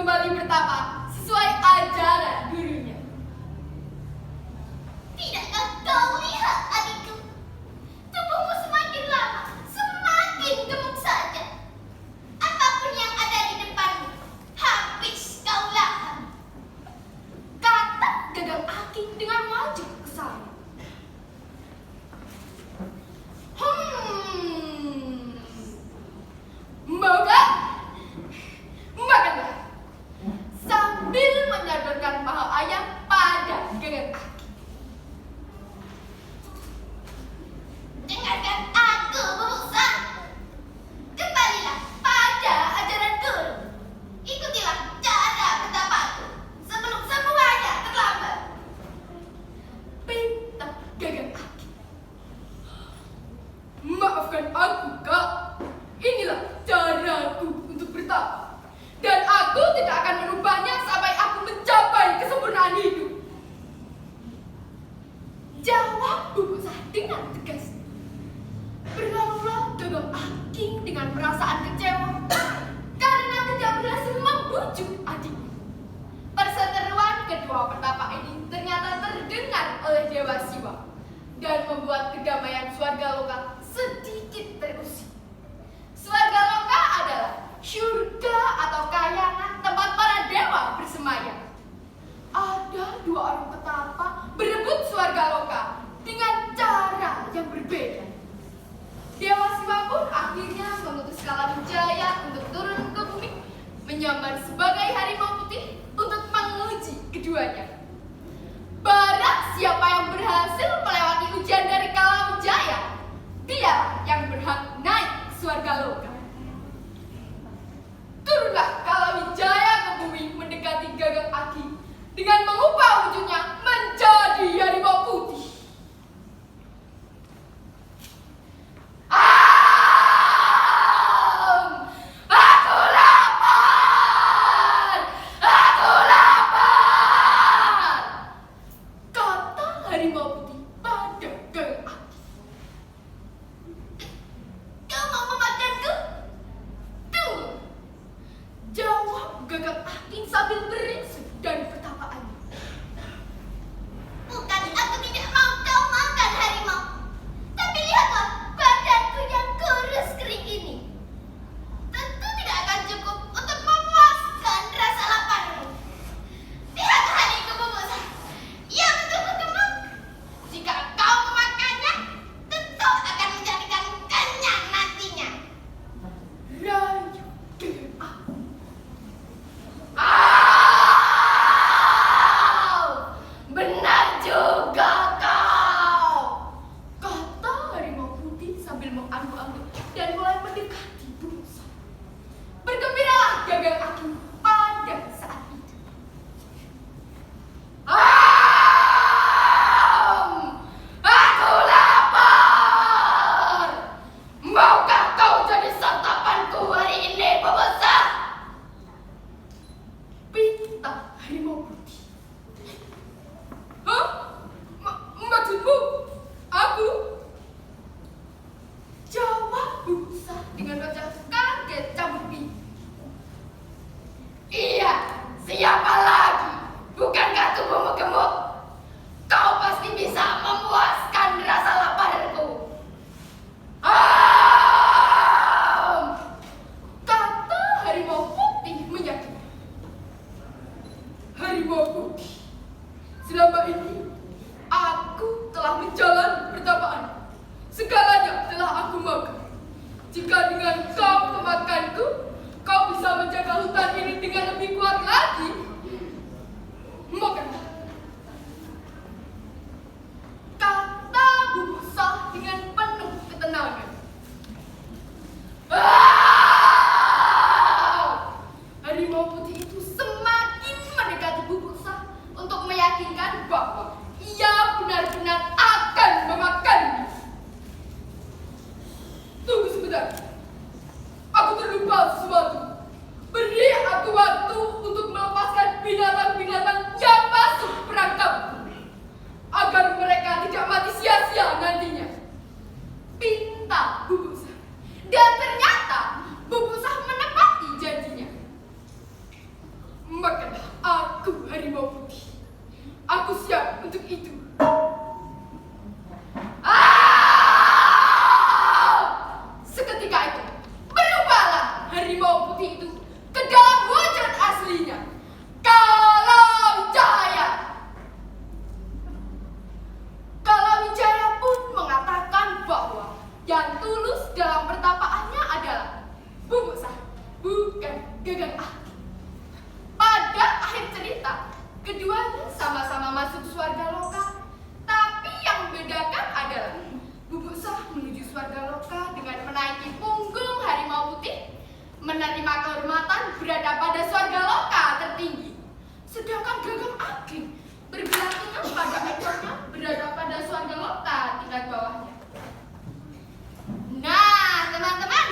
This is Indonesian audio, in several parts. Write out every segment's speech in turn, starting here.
kembali bertapa sesuai ajaran gurunya. Tidakkah kau lihat adikku? Tubuhmu semakin lama, semakin gemuk saja. Apapun yang ada di depanmu, habis kau lahap. Kata Gagang Aking dengan maju ke sana. Mau kan? Makanlah. Sambil menyodorkan paha ayam pada Gagang Aking. Dengarkan aku, Bubuksa. Kembalilah pada ajaran guru. Ikutilah cara bertapakku sebelum semuanya terlambat. Pinta Gagang Aking. Maafkan aku, Kak. Inilah caraku untuk bertapa. Dan aku tidak akan merubahnya sampai aku mencapai kesempurnaan hidup. Jawab Bubuksa dengan tegas. Berlalulah Gagang Aking dengan perasaan kecewa karena tidak berhasil membujuk adiknya. Perseteruan kedua petapa ini ternyata terdengar oleh Dewa Siwa dan membuat kedamaian Swarga Loka sedikit terusik. Swarga Loka adalah surga atau kayangan tempat para dewa bersemayam. Ada dua orang petapa berebut Swarga Loka dengan cara yang berbeda. Dewa Siwa pun akhirnya mengutus Kalawijaya untuk turun ke bumi, menyamar sebagai harimau putih untuk menguji keduanya. Barang siapa yang berhasil melewati ujian dari Kalawijaya, dia yang berhak naik Swarga Loka. Turunlah Kalawijaya ke bumi mendekati Gagang Aking dengan mengubah wujudnya menjadi harimau putih. Aku lapar! Aku lapar! Kata harimau putih pada Gagang Aking. Kau mau memakanku? Tunggu. Jawab Gagang Aking sambil beringsut dari pertapaannya. Bukan aku tidak mau kau makan harimau. Tapi lihatlah badanku yang kurus kering ini. Tentu tidak akan cukup untuk memuaskan rasa laparmu. Lihat adikku Bubuksa. Ia betul-betul gemuk. Jika kau memakannya, tentu akan menjadikan kenyang nantinya. Rayu Gagang Aking. Benar juga kau, kata harimau putih sambil mengangguk-angguk dan mulai mendekati Bubuksa. Bergembiralah Gagang Aking pada saat itu. Aku lapar. Maukah kau jadi santapanku hari ini, Bubuksa? Pinta harimau putih. Hah? Maksudmu? Aku? Jawab Bubuksa dengan wajah kaget campur bingung. Iya, siapa lagi? Bukankah tubuhmu gemuk? Kau pasti bisa memuaskan rasa laparku. Kata harimau putih menyakiti. Harimau putih. Selama ini, aku telah menjalani pertapaan. Segalanya telah aku makan. Jika dengan kau memakanku, kau bisa menjaga hutan ini dengan lebih kuat lagi. Makanlah. Kata Bubuksa dengan penuh ketenangan. Harimau putih itu semakin mendekati Bubuksa untuk meyakinkan bahwa ia benar-benar akan memakannya. Tunggu sebentar. Aku terlupa sesuatu. Beri aku waktu untuk melepaskan binatang-binatang yang masuk perangkapku, agar mereka tidak mati sia-sia nantinya. Pinta Bubuksa. Dan ternyata Bubuksa menepati janjinya. Gagang Aki. Pada akhir cerita, keduanya sama-sama masuk Swarga Loka. Tapi yang membedakan adalah Bubuk Sah menuju Swarga Loka dengan menaiki punggung harimau putih, menerima kehormatan berada pada Swarga Loka tertinggi. Sedangkan Gagang Aki bergelantungan pada ekornya berada pada Swarga Loka tingkat bawahnya. Nah, teman-teman,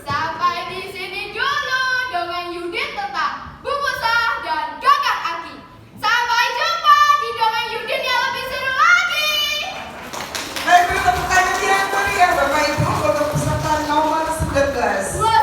sampai di sini dulu dongeng Yudin tentang Bubuk Sah dan Gagang Aki. Sampai jumpa di dongeng Yudin yang lebih seru lagi. Baik, tepuk tangan yang meriah Bapak Ibu untuk peserta nomor 19.